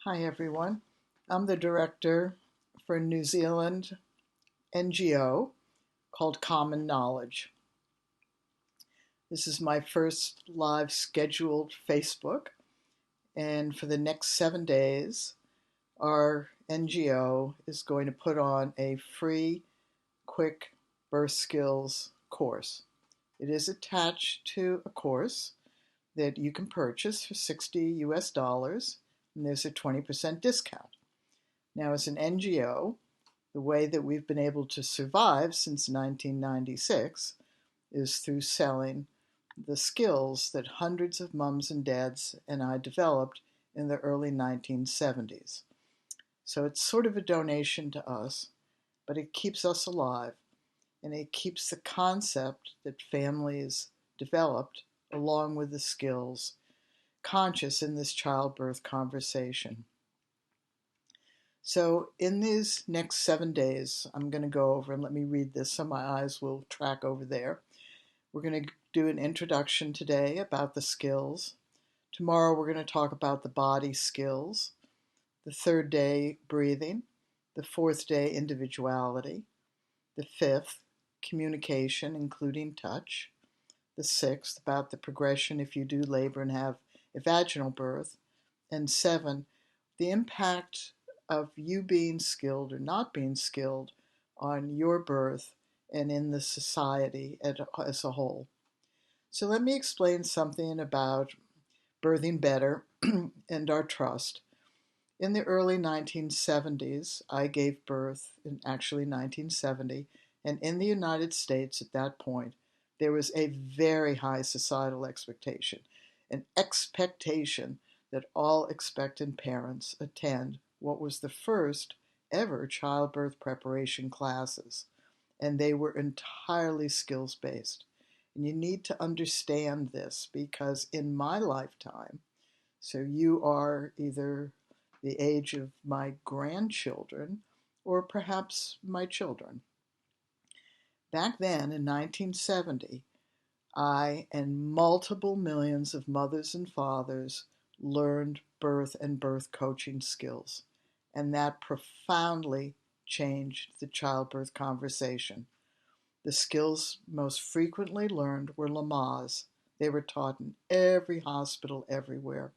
Hi everyone. I'm the director for a New Zealand NGO called Common Knowledge. This is my first live scheduled Facebook, and for the next 7 days, our NGO is going to put on a free, quick birth skills course. It is attached to a course that you can purchase for $60, and there's a 20% discount. Now, as an NGO, the way that we've been able to survive since 1996 is through selling the skills that hundreds of mums and dads and I developed in the early 1970s. So it's sort of a donation to us, but it keeps us alive, and it keeps the concept that families developed along with the skills conscious in this childbirth conversation. So in these next 7 days, I'm going to go over, and let me read this so my eyes will track over there. We're going to do an introduction today about the skills. Tomorrow we're going to talk about the body skills. The third day, breathing. The fourth day, individuality. The fifth, communication, including touch. The sixth, about the progression if you do labor and have a vaginal birth. And seven, the impact of you being skilled or not being skilled on your birth and in the society as a whole. So let me explain something about birthing better and our trust. In the early 1970s, I gave birth in actually 1970, and in the United States at that point, there was a very high societal expectation, an expectation that all expectant parents attend what was the first ever childbirth preparation classes, and they were entirely skills-based. And you need to understand this because in my lifetime, so you are either the age of my grandchildren or perhaps my children. Back then in 1970, I and multiple millions of mothers and fathers learned birth and birth coaching skills, and that profoundly changed the childbirth conversation. The skills most frequently learned were Lamaze. They were taught in every hospital everywhere,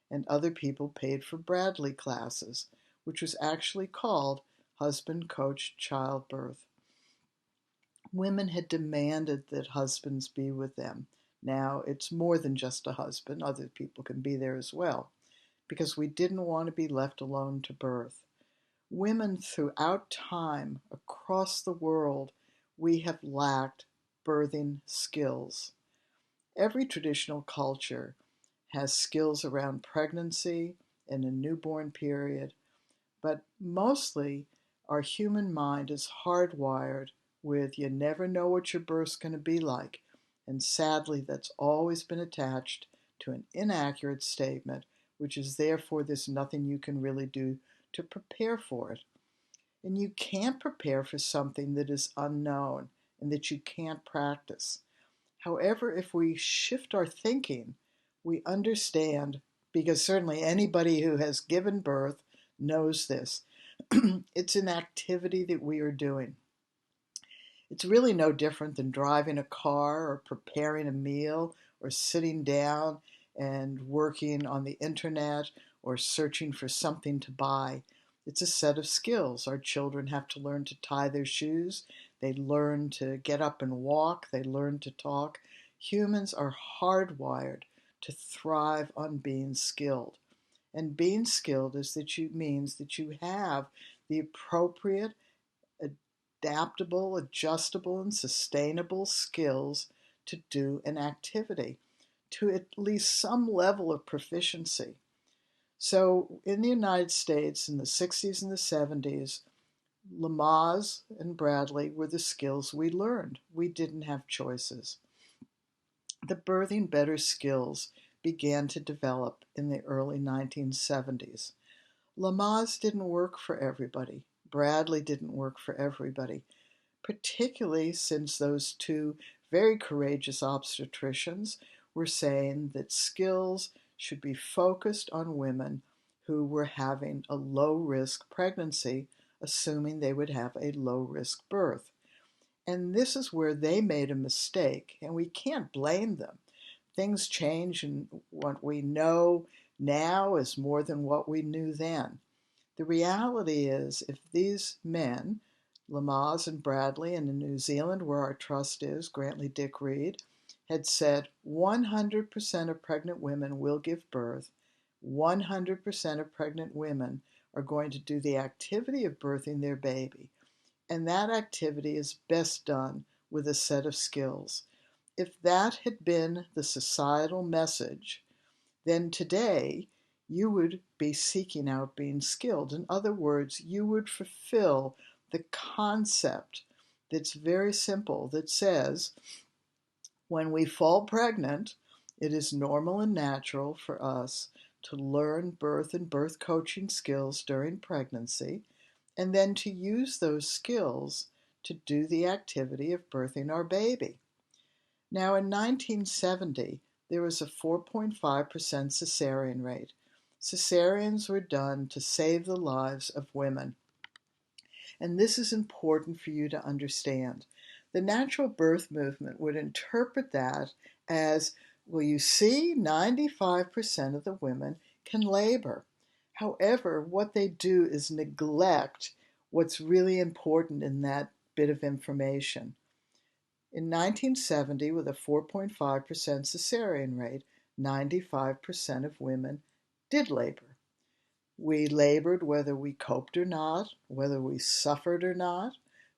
and other people paid for Bradley classes, which was actually called husband-coached childbirth. Women had demanded that husbands be with them. Now it's more than just a husband. Other people can be there as well, because we didn't want to be left alone to birth. Women throughout time, across the world, we have lacked birthing skills. Every traditional culture has skills around pregnancy and a newborn period, but mostly our human mind is hardwired with you never know what your birth's going to be like, and sadly that's always been attached to an inaccurate statement, which is therefore there's nothing you can really do to prepare for it. And you can't prepare for something that is unknown and that you can't practice. However, if we shift our thinking, we understand, because certainly anybody who has given birth knows this. It's an activity that we are doing. It's really no different than driving a car or preparing a meal or sitting down and working on the internet or searching for something to buy. It's a set of skills. Our children have to learn to tie their shoes. They learn to get up and walk. They learn to talk. Humans are hardwired to thrive on being skilled. And being skilled means that you have the appropriate, adaptable, adjustable, and sustainable skills to do an activity to at least some level of proficiency. So in the United States in the 60s and the 70s, Lamaze and Bradley were the skills we learned. We didn't have choices. The birthing better skills began to develop in the early 1970s. Lamaze didn't work for everybody. Bradley didn't work for everybody, particularly since those two very courageous obstetricians were saying that skills should be focused on women who were having a low-risk pregnancy, assuming they would have a low-risk birth. And this is where they made a mistake, and we can't blame them. Things change, and what we know now is more than what we knew then. The reality is, if these men, Lamaze and Bradley, and in New Zealand, where our trust is, Grantley Dick Reed, had said 100% of pregnant women will give birth, 100% of pregnant women are going to do the activity of birthing their baby. And that activity is best done with a set of skills. If that had been the societal message, then today you would be seeking out being skilled. In other words, you would fulfill the concept that's very simple, that says, when we fall pregnant, it is normal and natural for us to learn birth and birth coaching skills during pregnancy, and then to use those skills to do the activity of birthing our baby. Now, in 1970, there was a 4.5% cesarean rate. Cesareans were done to save the lives of women. And this is important for you to understand. The natural birth movement would interpret that as, well, you see, 95% of the women can labor. However, what they do is neglect what's really important in that bit of information. In 1970, with a 4.5% cesarean rate, 95% of women did labor. We labored whether we coped or not, whether we suffered or not.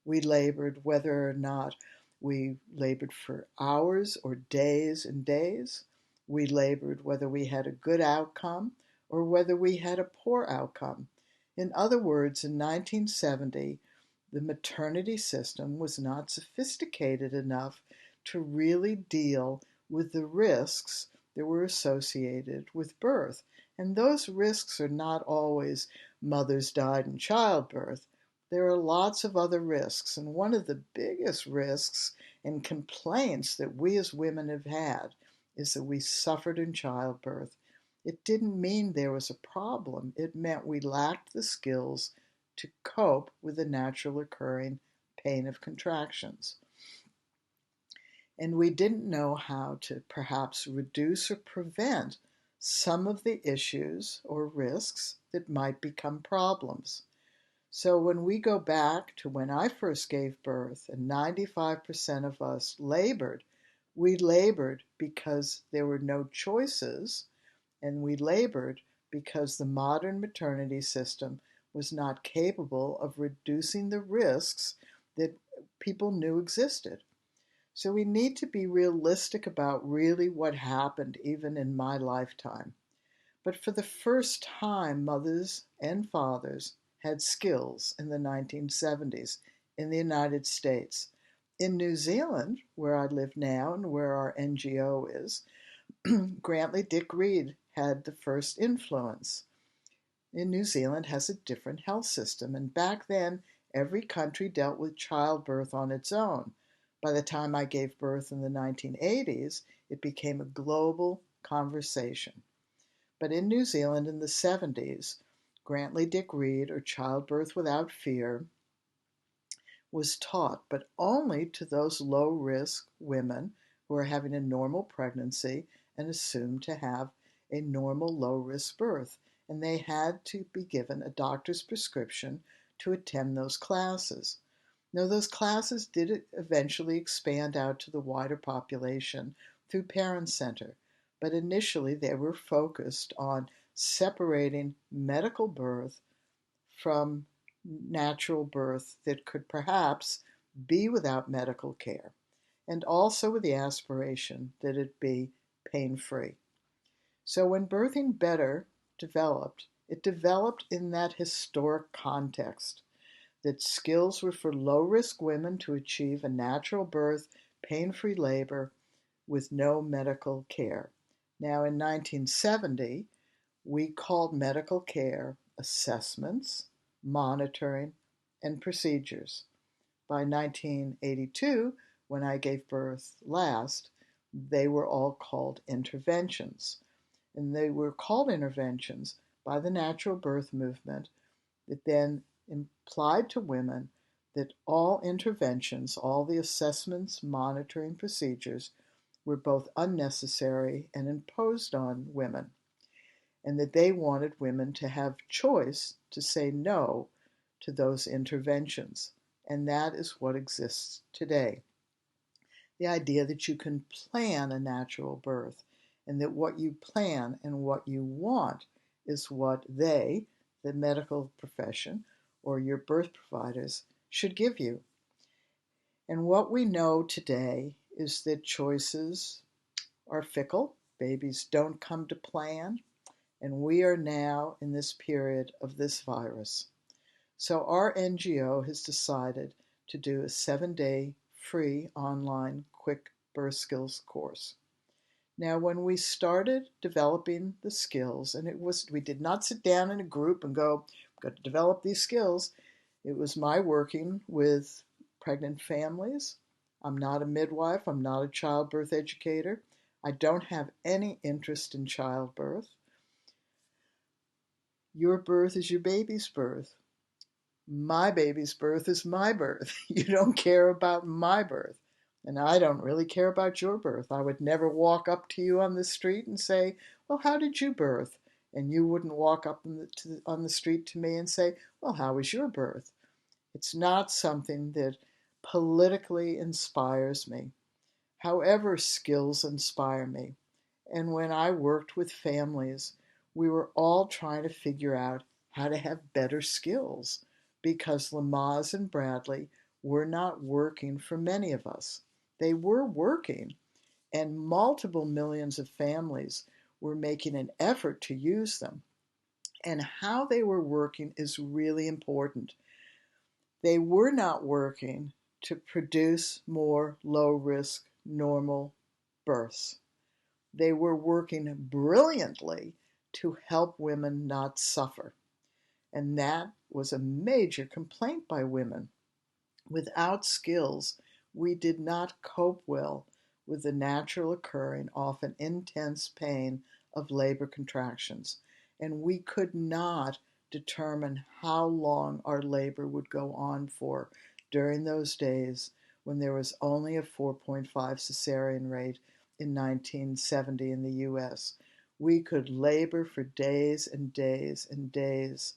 We labored whether or not we labored for hours or days and days. We labored whether we had a good outcome or whether we had a poor outcome. In other words, in 1970, the maternity system was not sophisticated enough to really deal with the risks that were associated with birth. And those risks are not always mothers died in childbirth. There are lots of other risks, and one of the biggest risks and complaints that we as women have had is that we suffered in childbirth. It didn't mean there was a problem. It meant we lacked the skills to cope with the natural occurring pain of contractions. And we didn't know how to perhaps reduce or prevent some of the issues or risks that might become problems. So when we go back to when I first gave birth and 95% of us labored, we labored because there were no choices, and we labored because the modern maternity system was not capable of reducing the risks that people knew existed. So we need to be realistic about really what happened even in my lifetime. But for the first time, mothers and fathers had skills in the 1970s in the United States. In New Zealand, where I live now and where our NGO is, Grantley Dick Reed had the first influence. In New Zealand has a different health system, and back then every country dealt with childbirth on its own. By the time I gave birth in the 1980s, it became a global conversation. But in New Zealand in the 70s, Grantley Dick Reed, or Childbirth Without Fear, was taught, but only to those low-risk women who are having a normal pregnancy and assumed to have a normal low-risk birth. And they had to be given a doctor's prescription to attend those classes. Now, those classes did eventually expand out to the wider population through Parent Center, but initially they were focused on separating medical birth from natural birth that could perhaps be without medical care, and also with the aspiration that it be pain-free. So when Birthing Better developed, it developed in that historic context that skills were for low-risk women to achieve a natural birth, pain-free labor with no medical care. Now, in 1970, we called medical care assessments, monitoring, and procedures. By 1982, when I gave birth last, they were all called interventions. And they were called interventions by the natural birth movement that then implied to women that all interventions, all the assessments, monitoring procedures, were both unnecessary and imposed on women, and that they wanted women to have choice to say no to those interventions. And that is what exists today. The idea that you can plan a natural birth, and that what you plan and what you want is what they, the medical profession, or your birth providers, should give you. And what we know today is that choices are fickle, babies don't come to plan, and we are now in this period of this virus. So our NGO has decided to do a 7-day free online quick birth skills course. Now, when we started developing the skills, and we did not sit down in a group and go, we've got to develop these skills. It was my working with pregnant families. I'm not a midwife. I'm not a childbirth educator. I don't have any interest in childbirth. Your birth is your baby's birth. My baby's birth is my birth. You don't care about my birth. And I don't really care about your birth. I would never walk up to you on the street and say, well, how did you birth? And you wouldn't walk up on the street to me and say, well, how was your birth? It's not something that politically inspires me. However, skills inspire me. And when I worked with families, we were all trying to figure out how to have better skills, because Lamaze and Bradley were not working for many of us. They were working, and multiple millions of families were making an effort to use them. And how they were working is really important. They were not working to produce more low-risk, normal births. They were working brilliantly to help women not suffer. And that was a major complaint by women. Without skills, we did not cope well with the natural occurring, often intense pain of labor contractions, and we could not determine how long our labor would go on for during those days when there was only a 4.5 cesarean rate in 1970 in the US. We could labor for days and days and days.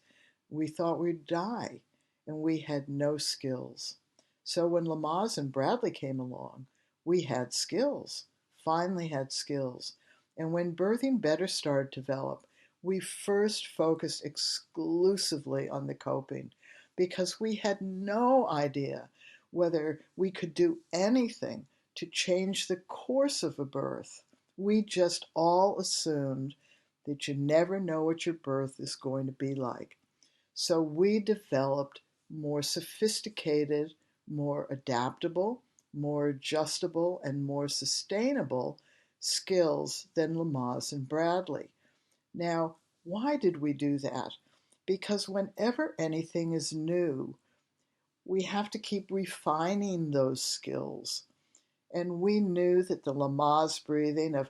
We thought we'd die, and we had no skills. So when Lamaze and Bradley came along, we had skills, finally had skills. And when Birthing Better started to develop, we first focused exclusively on the coping, because we had no idea whether we could do anything to change the course of a birth. We just all assumed that you never know what your birth is going to be like. So we developed more sophisticated, more adaptable, more adjustable, and more sustainable skills than Lamaze and Bradley. Now, why did we do that? Because whenever anything is new, we have to keep refining those skills. And we knew that the Lamaze breathing of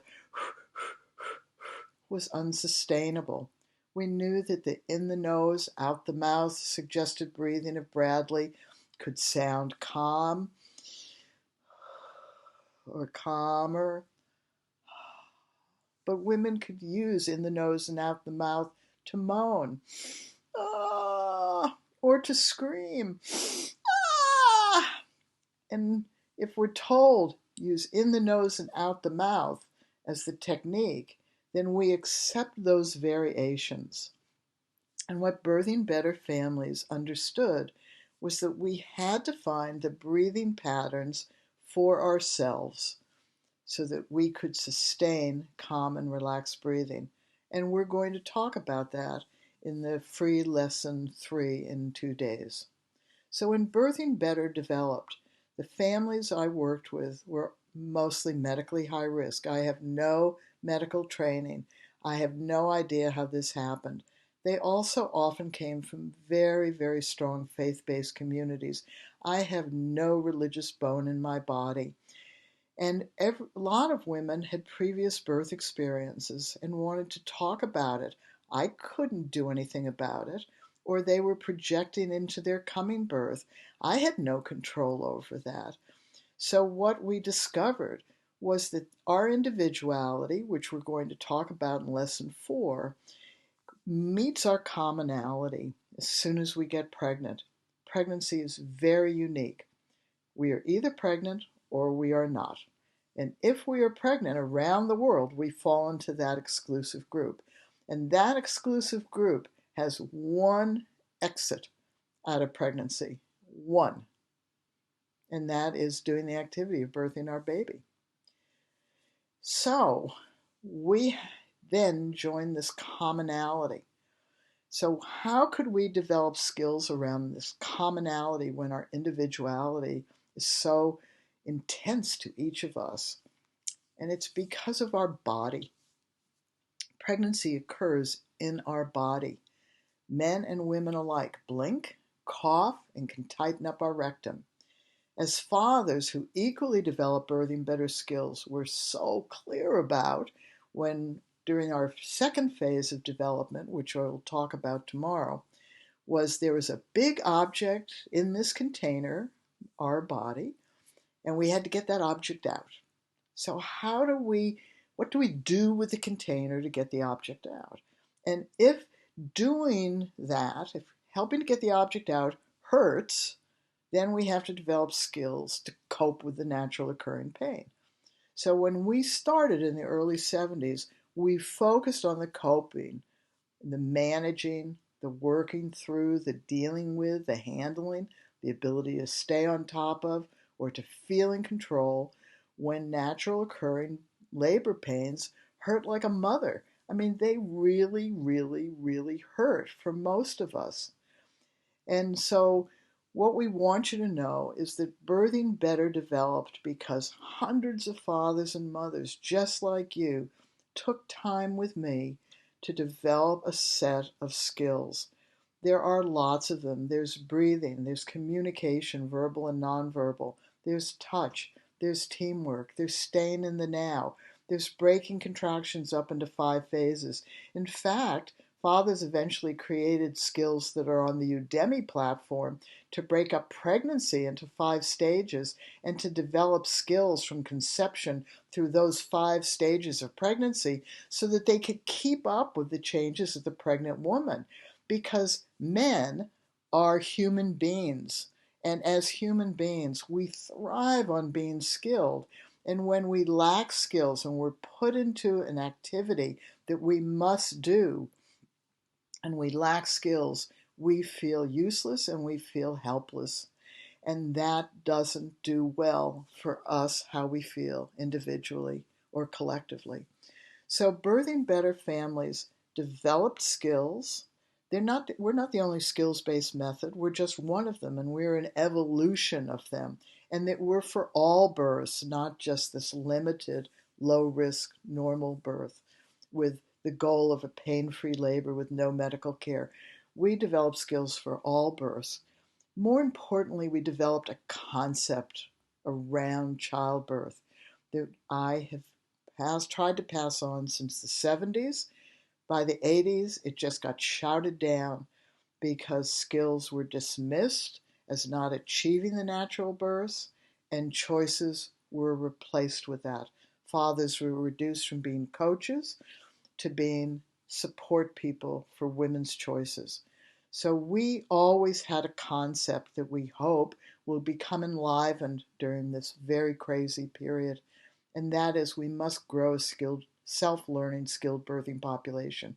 was unsustainable. We knew that the in the nose, out the mouth suggested breathing of Bradley could sound calm or calmer, but women could use in the nose and out the mouth to moan, or to scream, ah. And if we're told use in the nose and out the mouth as the technique, then we accept those variations. And what Birthing Better families understood was that we had to find the breathing patterns for ourselves so that we could sustain calm and relaxed breathing. And we're going to talk about that in the free lesson 3 in 2 days. So when Birthing Better developed, the families I worked with were mostly medically high risk. I have no medical training. I have no idea how this happened. They also often came from very, very strong faith-based communities. I have no religious bone in my body. And a lot of women had previous birth experiences and wanted to talk about it. I couldn't do anything about it, or they were projecting into their coming birth. I had no control over that. So, what we discovered was that our individuality, which we're going to talk about in lesson 4, meets our commonality as soon as we get pregnant. Pregnancy is very unique. We are either pregnant or we are not. And if we are pregnant around the world, we fall into that exclusive group. And that exclusive group has one exit out of pregnancy. One. And that is doing the activity of birthing our baby. So we then join this commonality. So how could we develop skills around this commonality when our individuality is so intense to each of us? And it's because of our body. Pregnancy occurs in our body. Men and women alike blink, cough, and can tighten up our rectum. As fathers who equally develop birthing better skills, we're so clear about when during our second phase of development, which I'll talk about tomorrow, was there was a big object in this container, our body, and we had to get that object out. So what do we do with the container to get the object out? And if doing that, if helping to get the object out hurts, then we have to develop skills to cope with the natural occurring pain. So when we started in the early 70s, we focused on the coping, the managing, the working through, the dealing with, the handling, the ability to stay on top of or to feel in control when natural occurring labor pains hurt like a mother. I mean, they really, really, really hurt for most of us. And so what we want you to know is that birthing better developed because hundreds of fathers and mothers just like you took time with me to develop a set of skills. There are lots of them. There's breathing, there's communication, verbal and nonverbal, there's touch, there's teamwork, there's staying in the now, there's breaking contractions up into 5 phases. In fact, fathers eventually created skills that are on the Udemy platform to break up pregnancy into 5 stages and to develop skills from conception through those 5 stages of pregnancy so that they could keep up with the changes of the pregnant woman. Because men are human beings, and as human beings, we thrive on being skilled. And when we lack skills and we're put into an activity that we must do, and we lack skills, we feel useless and we feel helpless. And that doesn't do well for us, how we feel individually or collectively. So birthing better families developed skills. We're not the only skills-based method. We're just one of them, and we're an evolution of them. And that we're for all births, not just this limited, low-risk, normal birth with the goal of a pain-free labor with no medical care. We developed skills for all births. More importantly, we developed a concept around childbirth that I have tried to pass on since the 70s. By the 80s, it just got shouted down because skills were dismissed as not achieving the natural births, and choices were replaced with that. Fathers were reduced from being coaches to being support people for women's choices. So we always had a concept that we hope will become enlivened during this very crazy period, and that is we must grow a skilled, self-learning, skilled birthing population.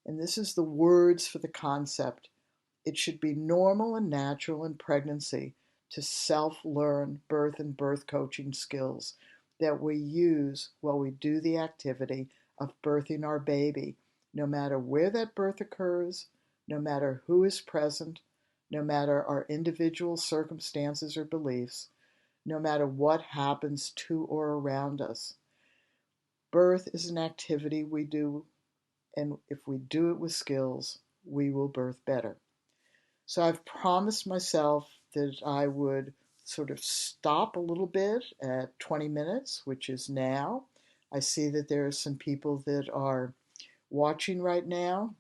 And this is the words for the concept. It should be normal and natural in pregnancy to self-learn birth and birth coaching skills that we use while we do the activity of birthing our baby, no matter where that birth occurs, no matter who is present, no matter our individual circumstances or beliefs, no matter what happens to or around us. Birth is an activity we do, and if we do it with skills, we will birth better. So I've promised myself that I would sort of stop a little bit at 20 minutes, which is now. I see that there are some people that are watching right now,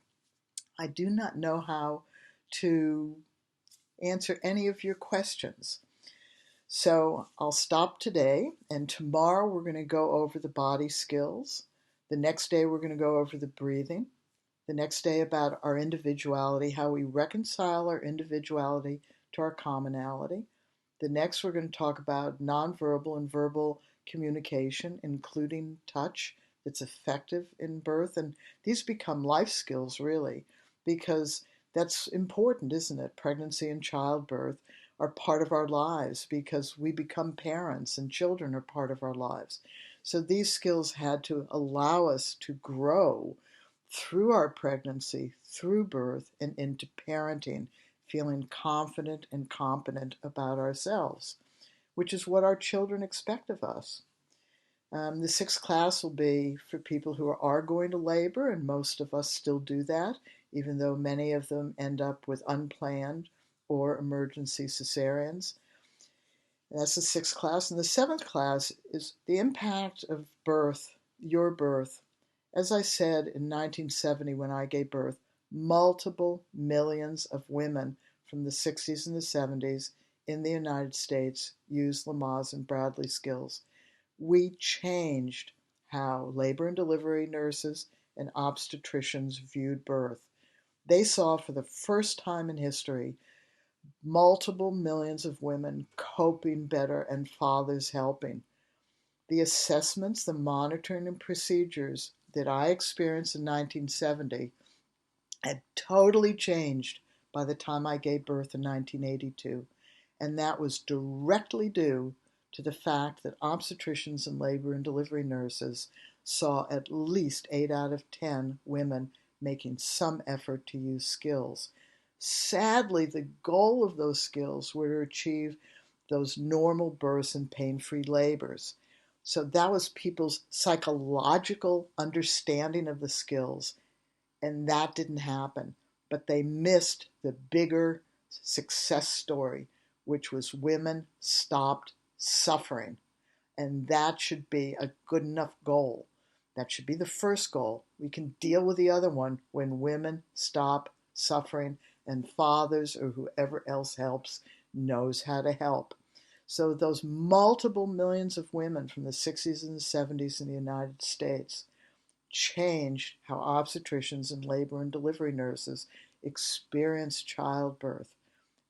I do not know how to answer any of your questions. So I'll stop today, and tomorrow we're going to go over the body skills. The next day we're going to go over the breathing. The next day about our individuality, how we reconcile our individuality to our commonality. The next we're going to talk about nonverbal and verbal communication, including touch, that's effective in birth. And these become life skills, really, because that's important, isn't it? Pregnancy and childbirth are part of our lives because we become parents and children are part of our lives. So these skills had to allow us to grow through our pregnancy, through birth, and into parenting, feeling confident and competent about ourselves, which is what our children expect of us. The sixth class will be for people who are going to labor, and most of us still do that, even though many of them end up with unplanned or emergency cesareans. And that's the sixth class. And the seventh class is the impact of birth, your birth. As I said in 1970 when I gave birth, multiple millions of women from the 60s and the 70s in the United States used Lamaze and Bradley skills. We changed how labor and delivery nurses and obstetricians viewed birth. They saw for the first time in history multiple millions of women coping better and fathers helping. The assessments, the monitoring, and procedures that I experienced in 1970 had totally changed by the time I gave birth in 1982. And that was directly due to the fact that obstetricians and labor and delivery nurses saw at least 8 out of 10 women making some effort to use skills. Sadly, the goal of those skills were to achieve those normal births and pain-free labors. So that was people's psychological understanding of the skills, and that didn't happen. But they missed the bigger success story, which was women stopped suffering. And that should be a good enough goal. That should be the first goal. We can deal with the other one when women stop suffering and fathers or whoever else helps knows how to help. So those multiple millions of women from the 60s and the 70s in the United States changed how obstetricians and labor and delivery nurses experience childbirth.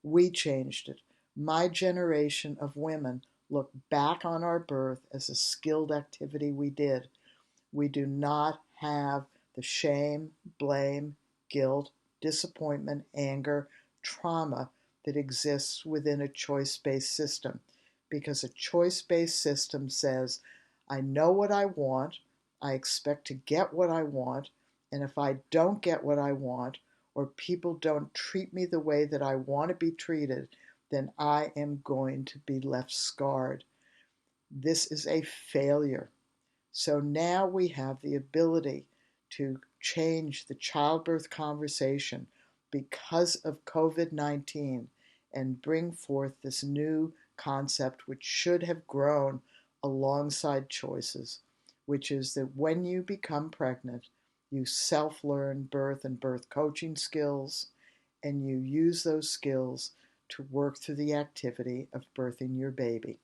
We changed it. My generation of women look back on our birth as a skilled activity we did. We do not have the shame, blame, guilt, disappointment, anger, trauma that exists within a choice-based system. Because a choice-based system says, I know what I want, I expect to get what I want, and if I don't get what I want, or people don't treat me the way that I want to be treated, then I am going to be left scarred. This is a failure. So now we have the ability to change the childbirth conversation because of COVID-19 and bring forth this new concept which should have grown alongside choices, which is that when you become pregnant, you self-learn birth and birth coaching skills, and you use those skills to work through the activity of birthing your baby.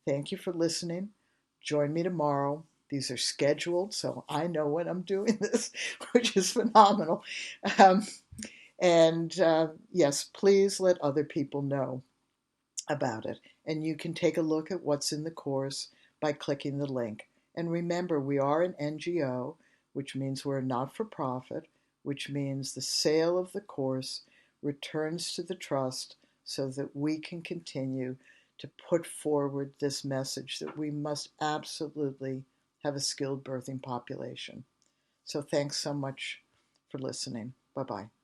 Thank you for listening. Join me tomorrow. These are scheduled, so I know when I'm doing this, which is phenomenal. Um, and yes, please let other people know about it. And you can take a look at what's in the course by clicking the link. And remember, we are an NGO, which means we're a not-for-profit, which means the sale of the course returns to the trust so that we can continue to put forward this message that we must absolutely have a skilled birthing population. So thanks so much for listening. Bye-bye.